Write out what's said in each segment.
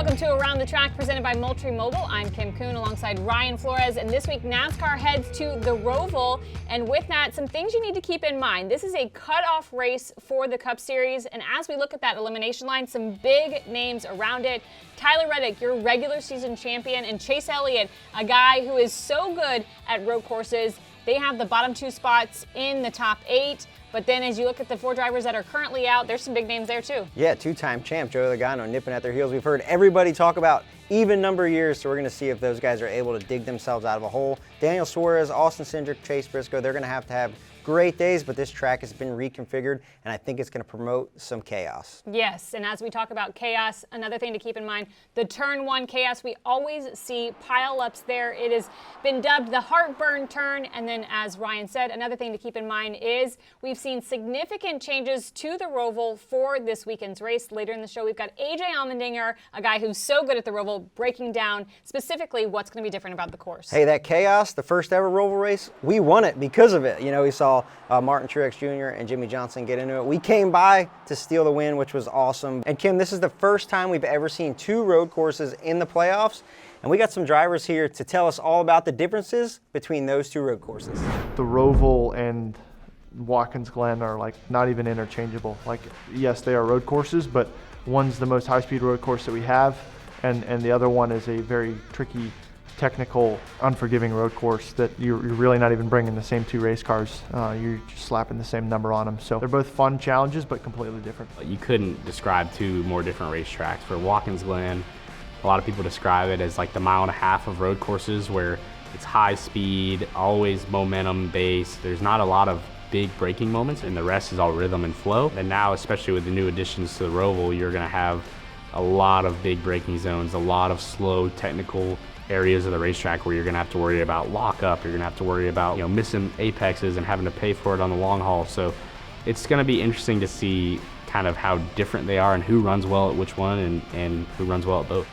Welcome to Around the Track, presented by Moultrie Mobile. I'm Kim Kuhn alongside Ryan Flores, and this week NASCAR heads to the Roval, and with that, some things you need to keep in mind. This is a cutoff race for the Cup Series, and as we look at that elimination line, some big names around it. Tyler Reddick, your regular season champion, and Chase Elliott, a guy who is so good at road courses. They have the bottom two spots in the top 8. But then as you look at the 4 drivers that are currently out, there's some big names there too. Yeah, 2-time champ Joey Logano nipping at their heels. We've heard everybody talk about even number of years, so we're going to see if those guys are able to dig themselves out of a hole. Daniel Suarez, Austin Cindric, Chase Briscoe, they're going to have great days, but this track has been reconfigured, and I think it's going to promote some chaos. Yes, and as we talk about chaos, another thing to keep in mind, the turn 1 chaos, we always see pile-ups there. It has been dubbed the heartburn turn, and then as Ryan said, another thing to keep in mind is we've seen significant changes to the Roval for this weekend's race. Later in the show, we've got AJ Allmendinger, a guy who's so good at the Roval, breaking down specifically what's going to be different about the course. Hey, that chaos, the first ever Roval race, we won it because of it. You know, we saw Martin Truex Jr. and Jimmy Johnson get into it. We came by to steal the win, which was awesome. And Kim, this is the first time we've ever seen 2 road courses in the playoffs. And we got some drivers here to tell us all about the differences between those 2 road courses. The Roval and Watkins Glen are like not even interchangeable. Like, yes, they are road courses, but one's the most high-speed road course that we have, and the other one is a very tricky, technical, unforgiving road course that you're really not even bringing the same 2 race cars. You're just slapping the same number on them. So they're both fun challenges, but completely different. You couldn't describe 2 more different racetracks. For Watkins Glen, a lot of people describe it as like the 1.5 miles of road courses where it's high speed, always momentum based. There's not a lot of big braking moments, and the rest is all rhythm and flow. And now, especially with the new additions to the Roval, you're gonna have a lot of big braking zones, a lot of slow technical areas of the racetrack where you're going to have to worry about lockup, you're going to have to worry about, you know, missing apexes and having to pay for it on the long haul. So it's going to be interesting to see kind of how different they are and who runs well at which one and who runs well at both.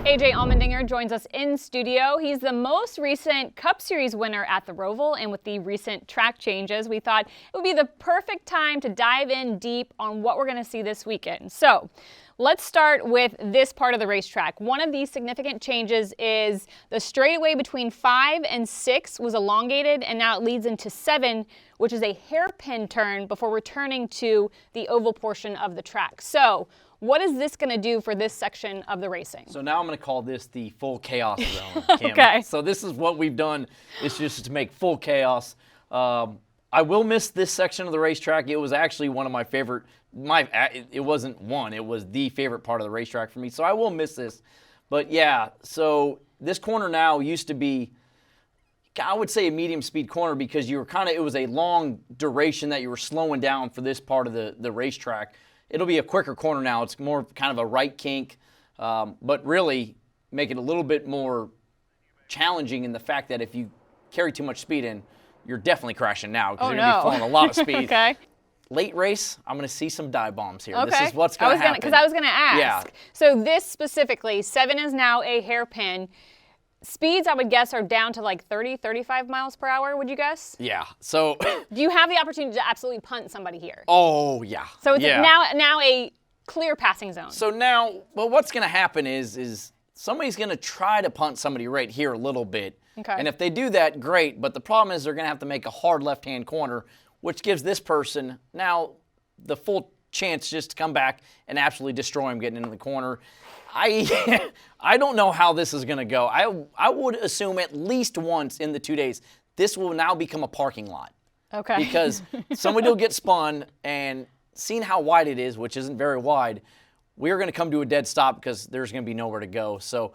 AJ Allmendinger joins us in studio. He's the most recent Cup Series winner at the Roval, and with the recent track changes, we thought it would be the perfect time to dive in deep on what we're going to see this weekend. So let's start with this part of the racetrack. One of these significant changes is the straightaway between 5 and 6 was elongated, and now it leads into 7, which is a hairpin turn before returning to the oval portion of the track. So what is this going to do for this section of the racing? So now I'm going to call this the full chaos zone, Kim. Okay. So this is what we've done. It's just to make full chaos. I will miss this section of the racetrack. It was actually one of my favorite. It wasn't one. It was the favorite part of the racetrack for me. So I will miss this. But yeah, so this corner now used to be, I would say, a medium speed corner because you were it was a long duration that you were slowing down for this part of the racetrack. It'll be a quicker corner now. It's more kind of a right kink, but really make it a little bit more challenging in the fact that if you carry too much speed in, you're definitely crashing now because you're going to be falling a lot of speed. Okay. Late race, I'm going to see some dive bombs here. Okay. This is what's going to happen. Because I was going to ask. Yeah. So this specifically, 7 is now a hairpin. Speeds, I would guess, are down to like 30, 35 miles per hour, would you guess? Yeah. So do you have the opportunity to absolutely punt somebody here? Oh, yeah. So it's now a clear passing zone. So now, well, what's going to happen is somebody's going to try to punt somebody right here a little bit. Okay. And if they do that, great. But the problem is they're going to have to make a hard left-hand corner, which gives this person now the full chance just to come back and absolutely destroy him getting into the corner. I don't know how this is going to go. I would assume at least once in the 2 days, this will now become a parking lot. Okay. Because somebody will get spun, and seeing how wide it is, which isn't very wide, we're going to come to a dead stop because there's going to be nowhere to go. So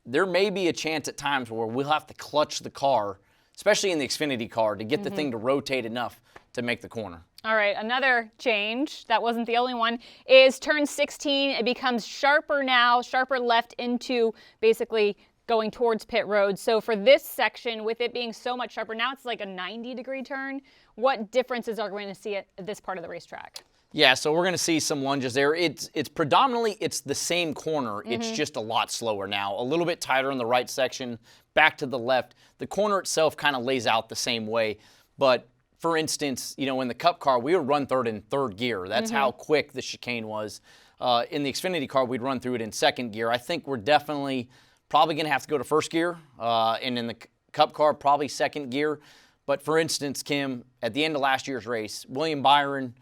there may be a chance at times where we'll have to clutch the car, especially in the Xfinity car, to get the thing to rotate enough to make the corner. All right, another change, that wasn't the only one, is turn 16. It becomes sharper now, sharper left into basically going towards pit road. So for this section, with it being so much sharper, now it's like a 90-degree turn. What differences are we going to see at this part of the racetrack? Yeah, so we're going to see some lunges there. It's predominantly, it's the same corner. It's just a lot slower now. A little bit tighter on the right section, back to the left. The corner itself kind of lays out the same way. But for instance, you know, in the Cup car, we would run third in third gear. That's how quick the chicane was. in the Xfinity car, we'd run through it in second gear. I think we're definitely probably going to have to go to first gear, and in the Cup car, probably second gear. But for instance, Kim, at the end of last year's race, William Byron,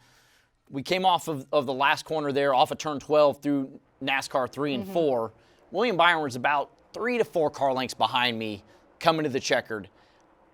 we came off of the last corner there, off of turn 12 through NASCAR 3 and 4. William Byron was about 3 to 4 car lengths behind me coming to the checkered.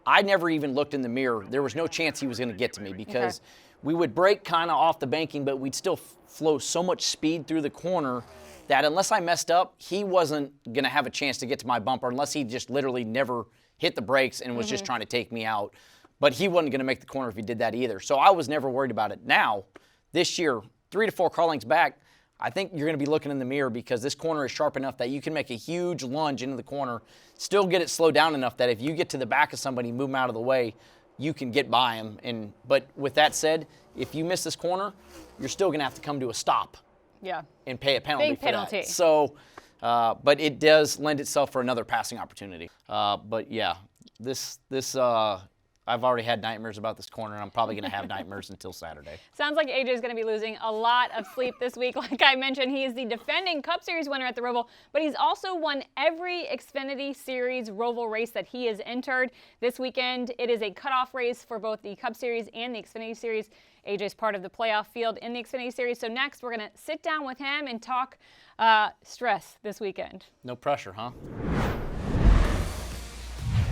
I never even looked in the mirror. There was no chance he was going to get to me because we would brake kind of off the banking, but we'd still flow so much speed through the corner that unless I messed up, he wasn't going to have a chance to get to my bumper unless he just literally never hit the brakes and was just trying to take me out. But he wasn't going to make the corner if he did that either. So I was never worried about it. Now, this year, 3 to 4 car lengths back, I think you're going to be looking in the mirror because this corner is sharp enough that you can make a huge lunge into the corner, still get it slowed down enough that if you get to the back of somebody, move them out of the way, you can get by them. But with that said, if you miss this corner, you're still going to have to come to a stop. Yeah. And pay a penalty Big for penalty. that. So, but it does lend itself for another passing opportunity. But yeah, this I've already had nightmares about this corner, and I'm probably going to have nightmares until Saturday. Sounds like AJ is going to be losing a lot of sleep this week. Like I mentioned, he is the defending Cup Series winner at the Roval, but he's also won every Xfinity Series Roval race that he has entered. This weekend, it is a cutoff race for both the Cup Series and the Xfinity Series. AJ's part of the playoff field in the Xfinity Series. So next, we're going to sit down with him and talk stress this weekend. No pressure, huh?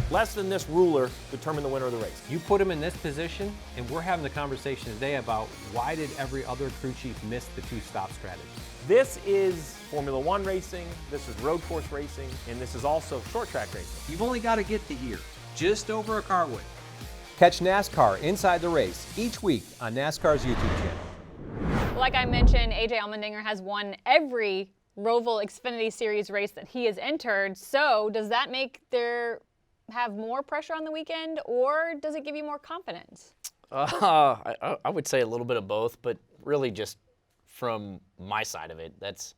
Less than this ruler determine the winner of the race. You put him in this position, and we're having the conversation today about why did every other crew chief miss the 2-stop strategy. This is Formula One racing, this is road course racing, and this is also short track racing. You've only got to get the ear, just over a car width. Catch NASCAR Inside the Race each week on NASCAR's YouTube channel. Like I mentioned, AJ Allmendinger has won every Roval Xfinity Series race that he has entered. So does that make there have more pressure on the weekend, or does it give you more confidence? I would say a little bit of both, but really just from my side of it. That's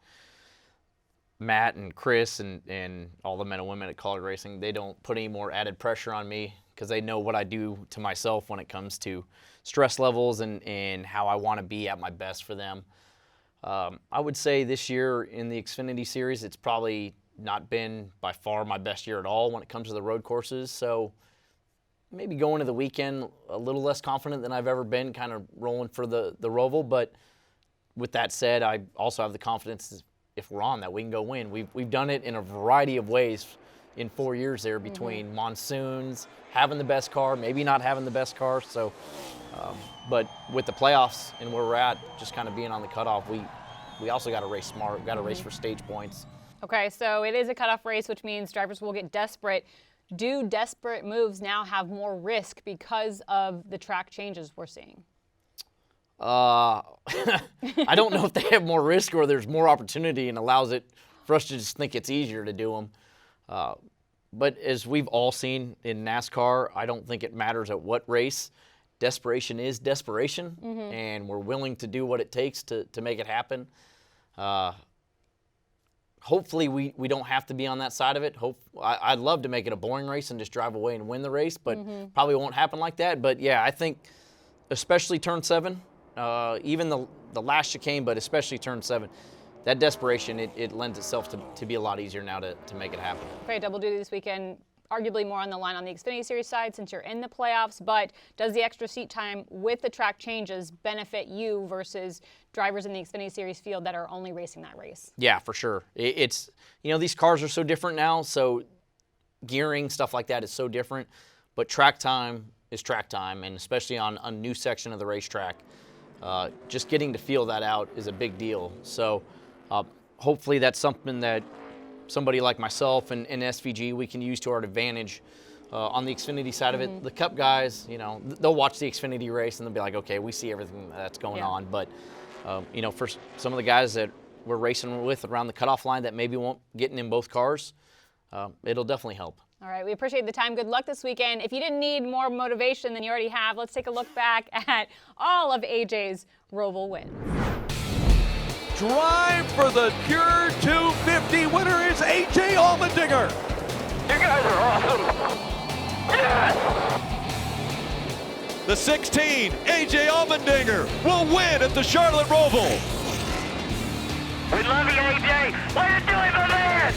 Matt and Chris and all the men and women at College Racing. They don't put any more added pressure on me because they know what I do to myself when it comes to stress levels and how I want to be at my best for them. I would say this year in the Xfinity Series, it's probably not been by far my best year at all when it comes to the road courses. So maybe going to the weekend a little less confident than I've ever been, kind of rolling for the Roval. But with that said, I also have the confidence if we're on that we can go win. We've done it in a variety of ways in 4 years there between monsoons, having the best car, maybe not having the best car. So, but with the playoffs and where we're at, just kind of being on the cutoff, we also got to race smart. We've got to race for stage points. Okay, so it is a cutoff race, which means drivers will get desperate. Do desperate moves now have more risk because of the track changes we're seeing? I don't know if they have more risk or there's more opportunity and allows it for us to just think it's easier to do them. But as we've all seen in NASCAR, I don't think it matters at what race. Desperation is desperation, and we're willing to do what it takes to make it happen. Hopefully we don't have to be on that side of it. I'd love to make it a boring race and just drive away and win the race, but probably won't happen like that. But yeah, I think especially turn 7, even the last chicane, but especially turn 7, that desperation, it lends itself to be a lot easier now to make it happen. Okay, double duty this weekend. Arguably more on the line on the Xfinity Series side since you're in the playoffs, but does the extra seat time with the track changes benefit you versus drivers in the Xfinity Series field that are only racing that race? Yeah, for sure. It's, these cars are so different now, so gearing, stuff like that is so different, but track time is track time, and especially on a new section of the racetrack, just getting to feel that out is a big deal. So hopefully that's something that somebody like myself and SVG, we can use to our advantage on the Xfinity side of it. The Cup guys, they'll watch the Xfinity race and they'll be like, okay, we see everything that's going on. But, for some of the guys that we're racing with around the cutoff line that maybe won't get in both cars, it'll definitely help. All right, we appreciate the time. Good luck this weekend. If you didn't need more motivation than you already have, let's take a look back at all of AJ's Roval wins. Drive for the Pure 250 winner is AJ Allmendinger. You guys are awesome. Yes! The 16, AJ Allmendinger, will win at the Charlotte Roval. We love you, AJ. Way to do it, my man.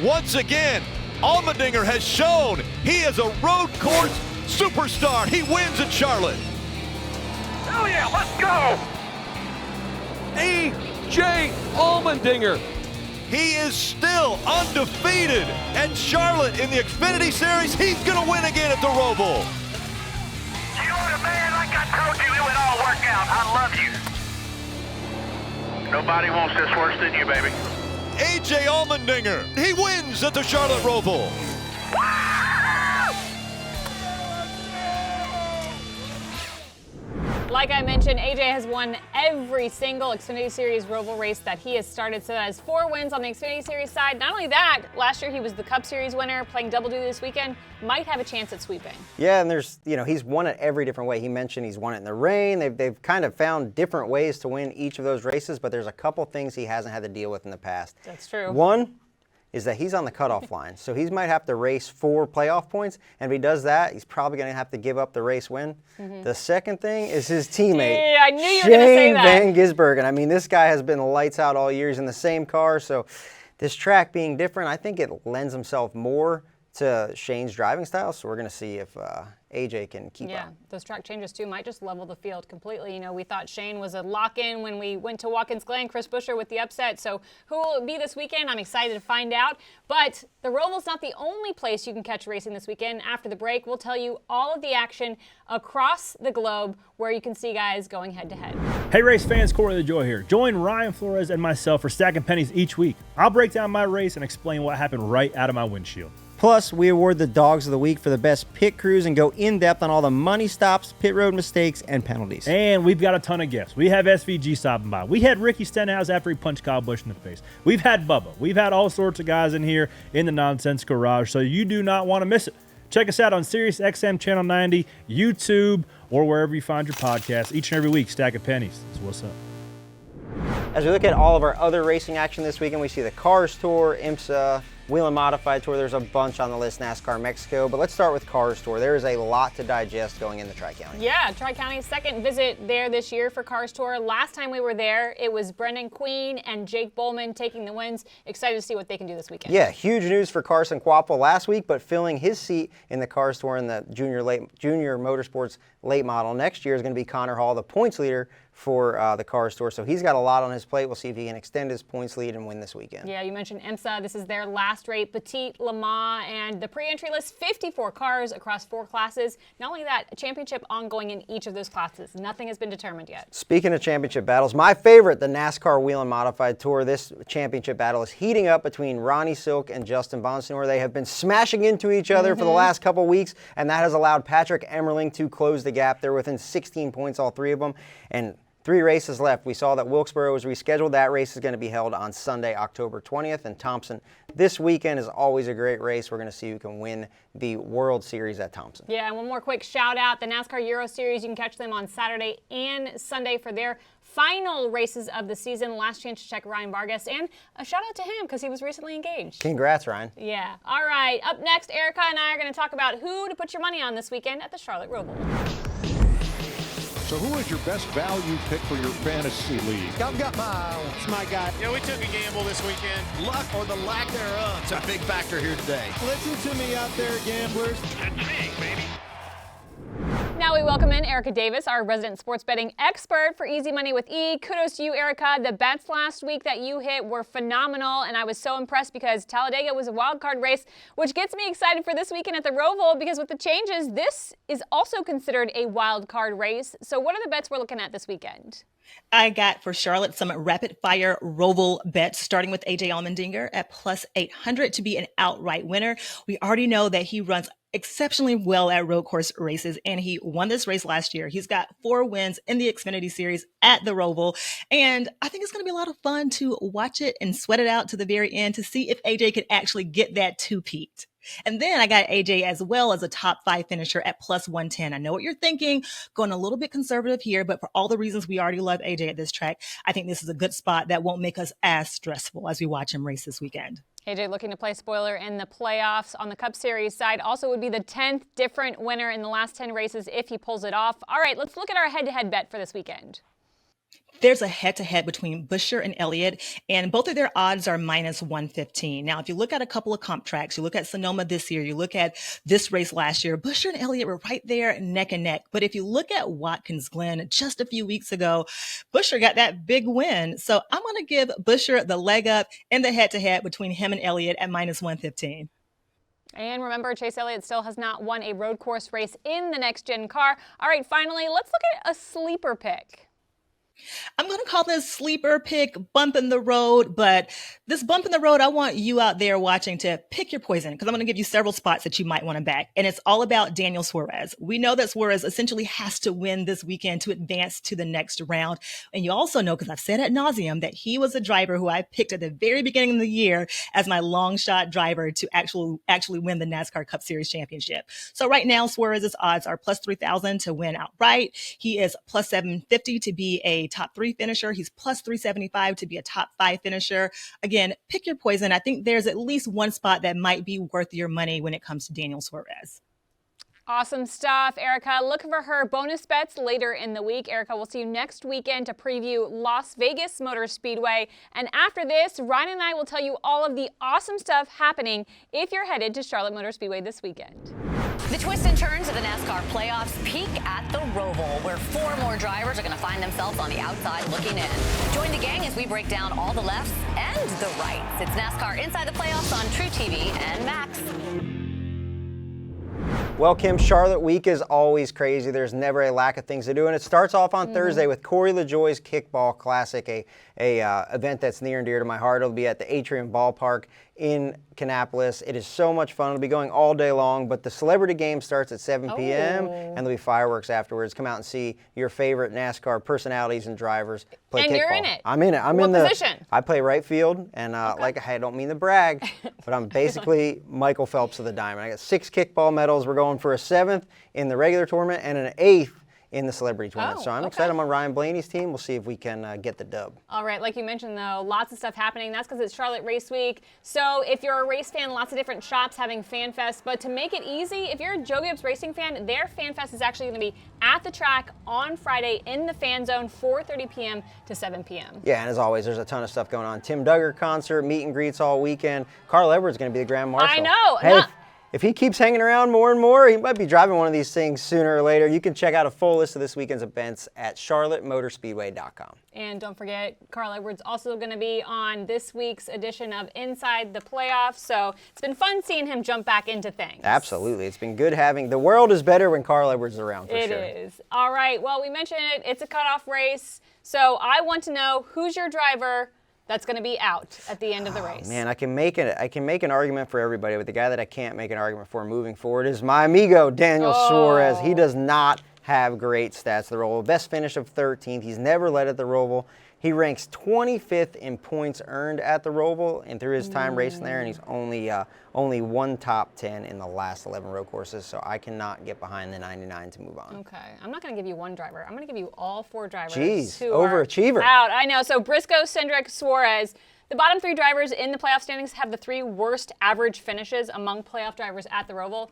Once again, Allmendinger has shown he is a road course superstar. He wins at Charlotte. Hell yeah, let's go. AJ Allmendinger. He is still undefeated at Charlotte in the Xfinity Series. He's going to win again at the Roval. You are the man. Like I told you, it would all work out. I love you. Nobody wants this worse than you, baby. AJ Allmendinger, he wins at the Charlotte Roval. Like I mentioned, AJ has won every single Xfinity Series Roval race that he has started, so that has 4 wins on the Xfinity Series side. Not only that, last year he was the Cup Series winner, playing double duty this weekend, might have a chance at sweeping. Yeah, and there's, he's won it every different way. He mentioned he's won it in the rain. They've kind of found different ways to win each of those races, but there's a couple things he hasn't had to deal with in the past. That's true. One is that he's on the cutoff line, so he might have to race 4 playoff points, and if he does that, he's probably going to have to give up the race win. The second thing is his teammate, yeah, I knew you were going to say Shane that. Van Gisbergen. I mean, this guy has been lights out all year. He's in the same car, so this track being different, I think it lends himself more to Shane's driving style, so we're going to see if AJ can keep up. Those track changes too might just level the field completely. We thought Shane was a lock-in when we went to Watkins Glen, Chris Buescher with the upset, so who will it be this weekend? I'm excited to find out, but the Roval's not the only place you can catch racing this weekend. After the break, we'll tell you all of the action across the globe where you can see guys going head-to-head. Hey race fans, Corey LaJoy here. Join Ryan Flores and myself for Stacking Pennies each week. I'll break down my race and explain what happened right out of my windshield. Plus, we award the Dogs of the Week for the best pit crews and go in-depth on all the money stops, pit road mistakes, and penalties. And we've got a ton of guests. We have SVG stopping by. We had Ricky Stenhouse after he punched Kyle Busch in the face. We've had Bubba. We've had all sorts of guys in here in the Nonsense Garage, so you do not want to miss it. Check us out on Sirius XM Channel 90, YouTube, or wherever you find your podcasts. Each and every week, Stacking Pennies. That's what's up. As we look at all of our other racing action this weekend, we see the Cars Tour, IMSA, Wheel and Modified Tour. There's a bunch on the list, NASCAR Mexico, but let's start with Cars Tour. There is a lot to digest going into Tri-County. Yeah, Tri-County's second visit there this year for Cars Tour. Last time we were there, it was Brendan Queen and Jake Bowman taking the wins. Excited to see what they can do this weekend. Yeah, huge news for Carson Quapple last week, but filling his seat in the Cars Tour in the Junior Motorsports late model next year is going to be Connor Hall, the points leader for the Cars Tour. So he's got a lot on his plate. We'll see if he can extend his points lead and win this weekend. Yeah, you mentioned IMSA. This is their last rate, Petite Le Mans, and the pre-entry list, 54 cars across 4 classes. Not only that, a championship ongoing in each of those classes. Nothing has been determined yet. Speaking of championship battles, my favorite, the NASCAR Wheel and Modified Tour. This championship battle is heating up between Ronnie Silk and Justin Bonsignore. They have been smashing into each other for the last couple weeks, and that has allowed Patrick Emmerling to close the gap. They're within 16 points, all 3 of them, and 3 races left. We saw that Wilkesboro was rescheduled. That race is going to be held on Sunday, October 20th. And Thompson this weekend is always a great race. We're going to see who can win the World Series at Thompson. Yeah, and one more quick shout out. The NASCAR Euro Series, you can catch them on Saturday and Sunday for their final races of the season. Last chance to check Ryan Vargas. And a shout out to him because he was recently engaged. Congrats, Ryan. Yeah. All right. Up next, Erica and I are going to talk about who to put your money on this weekend at the Charlotte Roval. So who is your best value pick for your fantasy league? I've got it's my guy. Yeah, we took a gamble this weekend. Luck or the lack thereof. It's a big factor here today. Listen to me out there, gamblers. That's me, baby. Now we welcome in Erica Davis, our resident sports betting expert for Easy Money with E. Kudos to you, Erica. The bets last week that you hit were phenomenal, and I was so impressed because Talladega was a wild card race, which gets me excited for this weekend at the Roval because with the changes, this is also considered a wild card race. So what are the bets we're looking at this weekend? I got for Charlotte some rapid fire Roval bets, starting with AJ Allmendinger at plus 800 to be an outright winner. We already know that he runs exceptionally well at road course races, and he won this race last year. He's got 4 wins in the Xfinity Series at the Roval, and I think it's going to be a lot of fun to watch it and sweat it out to the very end to see if AJ can actually get that two-peat. And then I got AJ as well as a top 5 finisher at plus 110. I know what you're thinking, going a little bit conservative here, but for all the reasons we already love AJ at this track, I think this is a good spot that won't make us as stressful as we watch him race this weekend. AJ looking to play spoiler in the playoffs on the Cup Series side. Also would be the 10th different winner in the last 10 races if he pulls it off. All right, let's look at our head-to-head bet for this weekend. There's a head-to-head between Buescher and Elliott, and both of their odds are minus 115. Now, if you look at a couple of comp tracks, you look at Sonoma this year, you look at this race last year, Buescher and Elliott were right there neck and neck. But if you look at Watkins Glen just a few weeks ago, Buescher got that big win. So I'm going to give Buescher the leg up in the head-to-head between him and Elliott at minus 115. And remember, Chase Elliott still has not won a road course race in the next-gen car. All right, finally, let's look at a sleeper pick. I'm going to call this sleeper pick bump in the road, but this bump in the road, I want you out there watching to pick your poison, because I'm going to give you several spots that you might want to back. And it's all about Daniel Suarez. We know that Suarez essentially has to win this weekend to advance to the next round. And you also know, because I've said ad nauseum, that he was a driver who I picked at the very beginning of the year as my long shot driver to actually win the NASCAR Cup Series championship. So right now, Suarez's odds are plus 3,000 to win outright. He is plus 750 to be a top 3 finisher. He's plus 375 to be a top 5 finisher. Again, pick your poison. I think there's at least one spot that might be worth your money when it comes to Daniel Suarez. Awesome stuff, Erica. Look for her bonus bets later in the week. Erica, we'll see you next weekend to preview Las Vegas Motor Speedway. And after this, Ryan and I will tell you all of the awesome stuff happening if you're headed to Charlotte Motor Speedway this weekend. The twists and turns of the NASCAR playoffs peak at the Roval, where 4 more drivers are going to find themselves on the outside looking in. Join the gang as we break down all the lefts and the rights. It's NASCAR Inside the Playoffs on True TV and Max. Well, Kim, Charlotte week is always crazy. There's never a lack of things to do, and it starts off on Thursday with Corey LaJoie's Kickball Classic, a event that's near and dear to my heart. It'll be at the Atrium Ballpark in Kannapolis. It is so much fun. It'll be going all day long, but the celebrity game starts at 7 p.m. and there'll be fireworks afterwards. Come out and see your favorite NASCAR personalities and drivers play and kickball. You're in it. I'm in it. I'm what in the position? I play right field, and like I don't mean to brag, but I'm basically Michael Phelps of the Diamond. I got 6 kickball medals. We're going for a 7th in the regular tournament and an 8th in the celebrity tournament. So I'm excited. I'm on Ryan Blaney's team. We'll see if we can get the dub. All right, like you mentioned, though, lots of stuff happening. That's because it's Charlotte Race Week. So if you're a race fan, lots of different shops having Fan Fest. But to make it easy, if you're a Joe Gibbs Racing fan, their Fan Fest is actually going to be at the track on Friday in the fan zone, 4:30 p.m. to 7 p.m. Yeah, and as always, there's a ton of stuff going on. Tim Duggar concert, meet and greets all weekend. Carl Edwards is going to be the Grand Marshal. I know. Hey, if he keeps hanging around more and more, he might be driving one of these things sooner or later. You can check out a full list of this weekend's events at charlottemotorspeedway.com. And don't forget, Carl Edwards also going to be on this week's edition of Inside the Playoffs. So it's been fun seeing him jump back into things. Absolutely. It's been good having. The world is better when Carl Edwards is around, for sure. It is. All right. Well, we mentioned it. It's a cutoff race. So I want to know, who's your driver that's going to be out at the end of the race? Man, I can make an argument for everybody, but the guy that I can't make an argument for moving forward is my amigo, Daniel Suarez. He does not have great stats at the Roval. Best finish of 13th. He's never led at the Roval. He ranks 25th in points earned at the Roval and through his time racing there, and he's only one top 10 in the last 11 road courses, so I cannot get behind the 99 to move on. Okay, I'm not going to give you one driver. I'm going to give you all 4 drivers. Jeez, who overachiever. Are out. I know. So Briscoe, Cindric, Suarez. The bottom 3 drivers in the playoff standings have the 3 worst average finishes among playoff drivers at the Roval.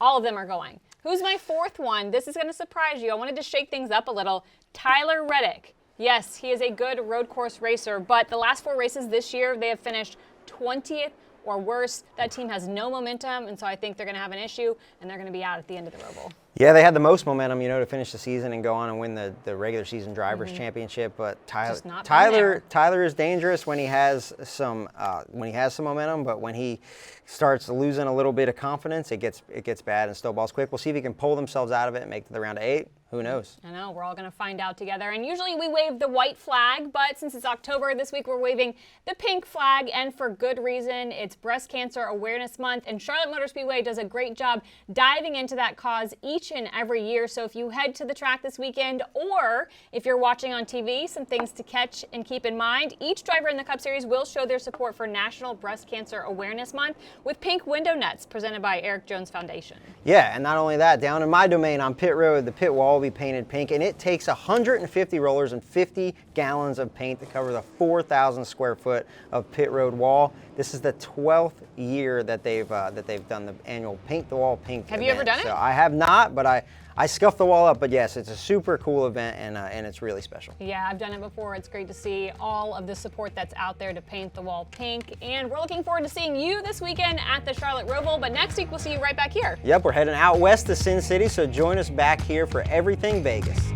All of them are going. Who's my 4th one? This is going to surprise you. I wanted to shake things up a little. Tyler Reddick. Yes, he is a good road course racer, but the last 4 races this year, they have finished 20th or worse. That team has no momentum, and so I think they're going to have an issue, and they're going to be out at the end of the Roval. Yeah, they had the most momentum, to finish the season and go on and win the regular season drivers championship. But Tyler is dangerous when he has some momentum, but when he starts losing a little bit of confidence, it gets bad and snowballs quick. We'll see if he can pull themselves out of it and make it to the round of 8. Who knows? I know, we're all going to find out together. And usually we wave the white flag, but since it's October, this week we're waving the pink flag, and for good reason. It's Breast Cancer Awareness Month, and Charlotte Motor Speedway does a great job diving into that cause each and every year. So if you head to the track this weekend, or if you're watching on TV, some things to catch and keep in mind. Each driver in the Cup Series will show their support for National Breast Cancer Awareness Month with pink window nets presented by Eric Jones Foundation. Yeah, and not only that, down in my domain on pit road, the pit wall will be painted pink, and it takes 150 rollers and 50 gallons of paint to cover the 4,000 square foot of pit road wall. This is the 12th year that they've done the annual Paint the Wall Pink Have event. you ever done it? So I have not, but I I scuffed the wall up, but yes, it's a super cool event, and it's really special. Yeah, I've done it before. It's great to see all of the support that's out there to paint the wall pink. And we're looking forward to seeing you this weekend at the Charlotte Roval. But next week, we'll see you right back here. Yep, we're heading out west to Sin City, so join us back here for everything Vegas.